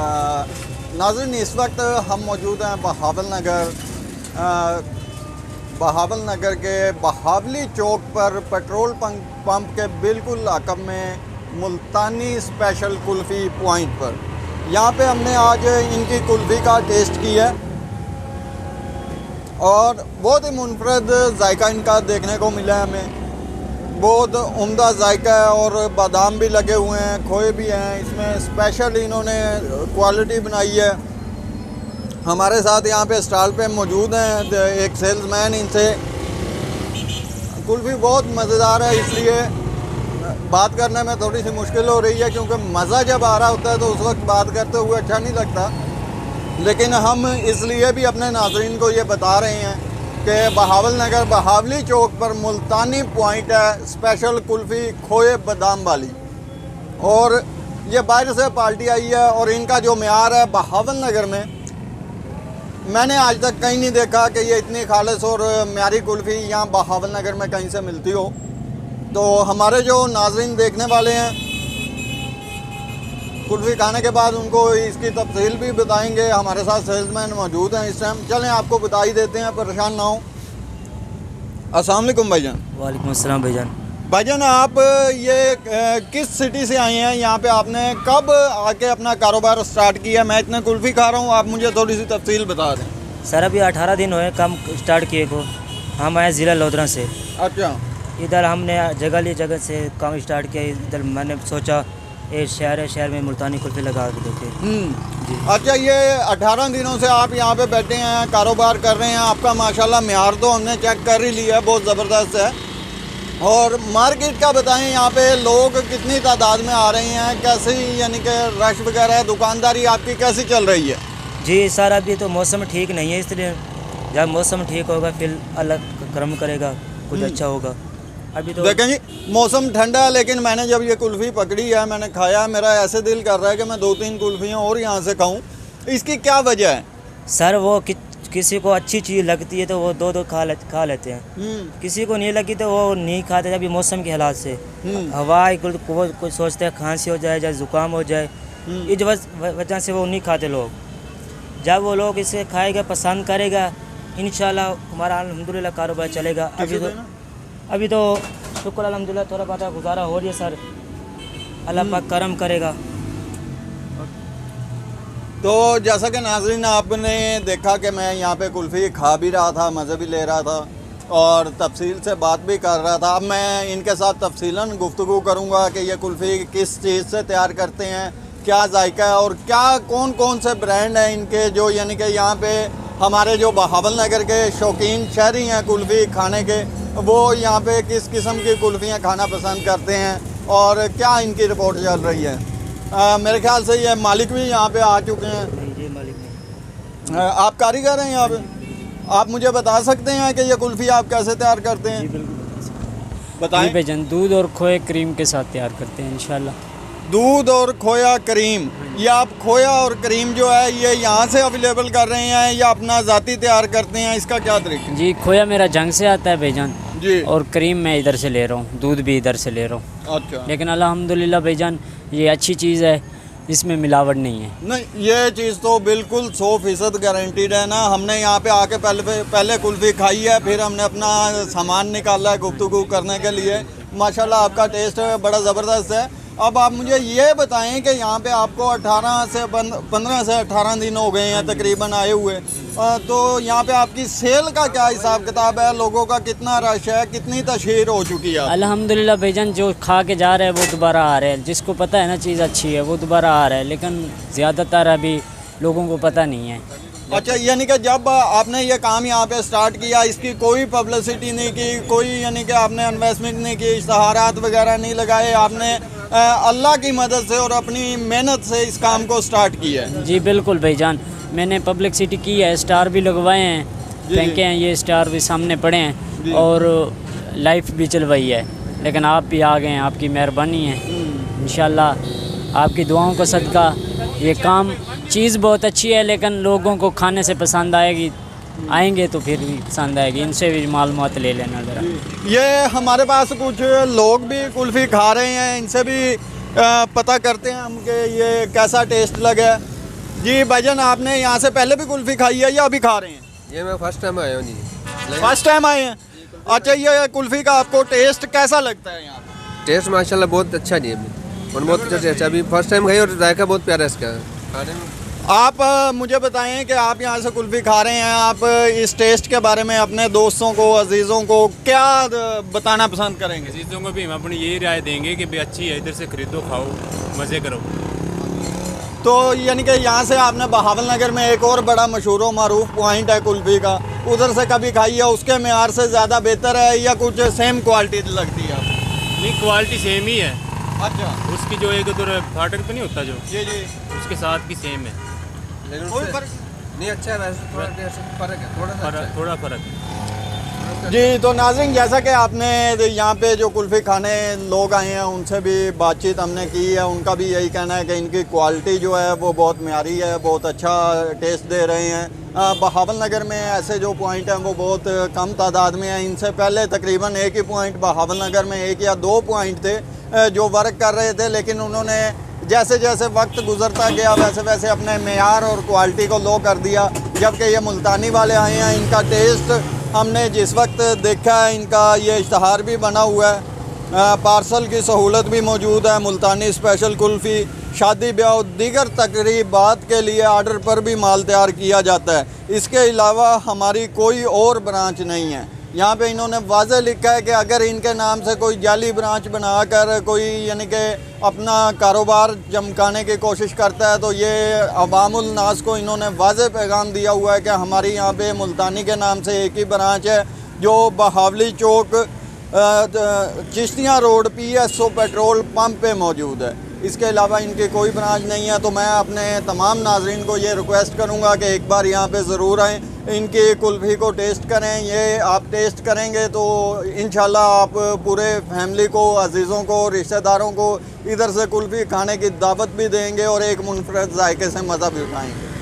नाज़रीन, इस वक्त हम मौजूद हैं बहावल नगर के बहावली चौक पर पेट्रोल पंप के बिल्कुल अकब में मुल्तानी स्पेशल कुल्फ़ी पॉइंट पर। यहाँ पे हमने आज इनकी कुल्फ़ी का टेस्ट किया और बहुत ही मुनफरद जायका इनका देखने को मिला है हमें। बहुत उम्दा जायका है और बादाम भी लगे हुए हैं, खोए भी हैं। इसमें स्पेशल इन्होंने क्वालिटी बनाई है। हमारे साथ यहाँ पे स्टॉल पे मौजूद हैं एक सेल्समैन। इनसे कुल्फ़ी बहुत मज़ेदार है, इसलिए बात करने में थोड़ी सी मुश्किल हो रही है, क्योंकि मज़ा जब आ रहा होता है तो उस वक्त बात करते हुए अच्छा नहीं लगता। लेकिन हम इसलिए भी अपने नाज़रीन को ये बता रहे हैं कि बहावल नगर बहावली चौक पर मुल्तानी पॉइंट है, स्पेशल कुल्फ़ी खोए बादाम वाली। और ये बाहर से पार्टी आई है और इनका जो म्यार है बहावल नगर में, मैंने आज तक कहीं नहीं देखा कि ये इतनी खालिस और म्यारी कुल्फ़ी यहाँ बहावल नगर में कहीं से मिलती हो। तो हमारे जो नाज़रीन देखने वाले हैं, कुल्फ़ी खाने के बाद उनको इसकी तफसील भी बताएंगे। हमारे साथ सेल्समैन मौजूद हैं इस टाइम। चलें आपको बता ही देते हैं, परेशान ना हो। अस्सलाम वालेकुम भाईजान। वालेकुम अस्सलाम भाईजान। भाईजान, आप ये किस सिटी से आए हैं? यहाँ पे आपने कब आके अपना कारोबार स्टार्ट किया? मैं इतने कुल्फ़ी खा रहा हूँ, आप मुझे थोड़ी सी तफसील बता दें। सर अभी 18 दिन हुए काम स्टार्ट किए को। हम आए ज़िला लोधरा से। अच्छा। इधर हमने जगह से काम स्टार्ट किया। इधर मैंने सोचा ये शहर में मुल्तानी कुल्फ़ी लगा के देते जी। अच्छा, ये 18 दिनों से आप यहाँ पे बैठे हैं, कारोबार कर रहे हैं। आपका माशाल्लाह म्यार तो हमने चेक कर ही लिया है, बहुत ज़बरदस्त है। और मार्केट का बताएं, यहाँ पे लोग कितनी तादाद में आ रहे हैं, कैसी यानी कि रश वगैरह है, दुकानदारी आपकी कैसी चल रही है? जी सर, अभी तो मौसम ठीक नहीं है, इसलिए जब मौसम ठीक होगा फिर अलग कर्म करेगा, कुछ अच्छा होगा। अभी तो देखें जी, मौसम ठंडा है, लेकिन मैंने जब ये कुल्फ़ी पकड़ी है, मैंने खाया, मेरा ऐसे दिल कर रहा है कि मैं 2-3 कुल्फ़ियाँ और यहाँ से खाऊँ। इसकी क्या वजह है? सर वो किसी को अच्छी चीज़ लगती है तो वो दो खा लेते हैं। किसी को नहीं लगी तो वो नहीं खाते। अभी मौसम के हालात से हवा कुछ सोचते हैं खांसी हो जाए या ज़ुकाम हो जाए, इस वजह से वो नहीं खाते लोग। जब वो लोग इसे खाएगा, पसंद करेगा, इंशाल्लाह हमारा अल्हम्दुलिल्लाह कारोबार चलेगा। अभी तो शुक्र अल्हम्दुलिल्लाह थोड़ा बहुत गुजारा हो रही है सर, अल्लाह पाक करम करेगा। तो जैसा कि नाज़रीन आपने देखा कि मैं यहाँ पे कुल्फ़ी खा भी रहा था, मज़े भी ले रहा था और तफसील से बात भी कर रहा था। अब मैं इनके साथ तफसीलन गुफ्तगू करूँगा कि ये कुल्फ़ी किस चीज़ से तैयार करते हैं, क्या जायका है और क्या कौन कौन से ब्रांड हैं इनके, जो यानी कि यहाँ पे हमारे जो बहावल नगर के शौकीन शहरी हैं कुल्फ़ी खाने के, वो यहाँ पे किस किस्म की कुल्फ़ियाँ खाना पसंद करते हैं और क्या इनकी रिपोर्ट चल रही है। मेरे ख्याल से ये मालिक भी यहाँ पे आ चुके हैं। जी मालिक आप कारीगर हैं यहाँ पे? आप मुझे बता सकते हैं कि ये कुल्फ़ी आप कैसे तैयार करते हैं? जी बिल्कुल बताएं। भाईजान, दूध और खोए क्रीम के साथ तैयार करते हैं इंशाल्लाह। दूध और खोया क्रीम, ये आप खोया और क्रीम जो है ये यहाँ से अवेलेबल कर रहे हैं या अपना ज़ाती तैयार करते हैं? इसका क्या तरीका? जी, खोया मेरा जंग से आता है भाईजान जी, और क्रीम मैं इधर से ले रहा हूँ, दूध भी इधर से ले रहा हूँ। अच्छा। लेकिन अल्हम्दुलिल्लाह भाईजान ये अच्छी चीज़ है, इसमें मिलावट नहीं है। नहीं, ये चीज़ तो बिल्कुल 100% गारंटीड है ना। हमने यहाँ पे आके पहले कुल्फ़ी खाई है, फिर हमने अपना सामान निकाला है गुफ्तगू करने के लिए। माशाल्लाह आपका टेस्ट बड़ा ज़बरदस्त है। अब आप मुझे ये बताएं कि यहाँ पे आपको 15 से 18 दिन हो गए हैं तकरीबन आए हुए, तो यहाँ पे आपकी सेल का क्या हिसाब किताब है? लोगों का कितना रश है, कितनी तशहीर हो चुकी है? अल्हम्दुलिल्लाह भाईजान, जो खा के जा रहे हैं वो दोबारा आ रहे हैं। जिसको पता है ना चीज़ अच्छी है वो दोबारा आ रहा है, लेकिन ज़्यादातर अभी लोगों को पता नहीं है। अच्छा, यानी कि जब आपने ये काम यहाँ पे स्टार्ट किया, इसकी कोई पब्लिसिटी नहीं की, कोई यानी कि आपने इन्वेस्टमेंट नहीं की, इश्तहारात वगैरह नहीं लगाए, आपने अल्लाह की मदद से और अपनी मेहनत से इस काम को स्टार्ट किया है? जी बिल्कुल भाईजान, मैंने पब्लिसिटी की है, स्टार भी लगवाए हैं, फेंके हैं, ये स्टार भी सामने पड़े हैं और लाइफ भी चलवाई है। लेकिन आप भी आ गए हैं, आपकी मेहरबानी है। इंशाल्लाह आपकी दुआओं का सदका ये काम, चीज़ बहुत अच्छी है, लेकिन लोगों को खाने से पसंद आएगी, आएंगे तो फिर भी पसंद आएगी। इनसे भी मालूमात ले लेना ज़रा। ये हमारे पास कुछ लोग भी कुल्फ़ी खा रहे हैं, इनसे भी पता करते हैं हम कि ये कैसा टेस्ट लगा। जी भाईजान, आपने यहाँ से पहले भी कुल्फ़ी खाई है या अभी खा रहे हैं? ये मैं फर्स्ट टाइम आया हूँ जी। फर्स्ट टाइम आए हैं? अच्छा, ये कुल्फ़ी का आपको टेस्ट कैसा लगता है यहाँ पे? टेस्ट माशाल्लाह बहुत अच्छा जी अभी, और बहुत अच्छा टेस्ट है। अभी फर्स्ट टाइम खाई और जायका बहुत प्यारा है इसका खाने में। आप मुझे बताएं कि आप यहाँ से कुल्फ़ी खा रहे हैं, आप इस टेस्ट के बारे में अपने दोस्तों को, अजीज़ों को क्या बताना पसंद करेंगे? चीज़ों को भी हम अपनी यही राय देंगे कि भाई अच्छी है, इधर से खरीदो, खाओ, मज़े करो। तो यानी कि यहाँ से आपने बहावल नगर में एक और बड़ा मशहूर व मरूफ पॉइंट है कुल्फ़ी का, उधर से कभी खाई है, उसके मेयार से ज़्यादा बेहतर है या कुछ सेम क्वालिटी लगती है आपको? नहीं, क्वालिटी सेम ही है। अच्छा, उसकी जो एक उधर फाटक तो नहीं होता जो, जी जी, उसके साथ की सेम है। लेकिन कोई उससे- फर्क नहीं अच्छा है वैसे, थोड़ा टेस्ट फर्क है, थोड़ा सा अच्छा है। थोड़ा फ़र्क है। जी। तो नाज़रीन, जैसा कि आपने यहाँ पे जो कुल्फ़ी खाने लोग आए हैं उनसे भी बातचीत हमने की है, उनका भी यही कहना है कि इनकी क्वालिटी जो है वो बहुत म्यारी है, बहुत अच्छा टेस्ट दे रहे हैं। बहावल नगर में ऐसे जो पॉइंट हैं वो बहुत कम तादाद में हैं। इनसे पहले तकरीबन एक ही पॉइंट बहावल नगर में, एक या दो पॉइंट थे जो वर्क कर रहे थे, लेकिन उन्होंने जैसे जैसे वक्त गुजरता गया वैसे वैसे अपने मेयार और क्वालिटी को लो कर दिया। जबकि ये मुल्तानी वाले आए हैं, इनका टेस्ट हमने जिस वक्त देखा है, इनका ये इश्तहार भी बना हुआ है, पार्सल की सहूलत भी मौजूद है। मुल्तानी स्पेशल कुल्फ़ी शादी ब्याह और दीगर तकरीबात के लिए आर्डर पर भी माल तैयार किया जाता है। इसके अलावा हमारी कोई और ब्रांच नहीं है। यहाँ पे इन्होंने वाज़े लिखा है कि अगर इनके नाम से कोई जाली ब्रांच बनाकर कोई यानी कि अपना कारोबार चमकाने की कोशिश करता है तो ये अवामुल नास को इन्होंने वाज़े पैगाम दिया हुआ है कि हमारी यहाँ पे मुल्तानी के नाम से एक ही ब्रांच है जो Bahawali Chowk Chishtian Road PSO petrol pump पे मौजूद है। इसके अलावा इनकी कोई ब्रांच नहीं है। तो मैं अपने तमाम नाजरीन को ये रिक्वेस्ट करूँगा कि एक बार यहाँ पे ज़रूर आएँ, इनकी कुल्फ़ी को टेस्ट करें। ये आप टेस्ट करेंगे तो इंशाल्लाह आप पूरे फैमिली को, अजीज़ों को, रिश्तेदारों को इधर से कुल्फ़ी खाने की दावत भी देंगे और एक मुनफरद जायके से मज़ा भी उठाएंगे।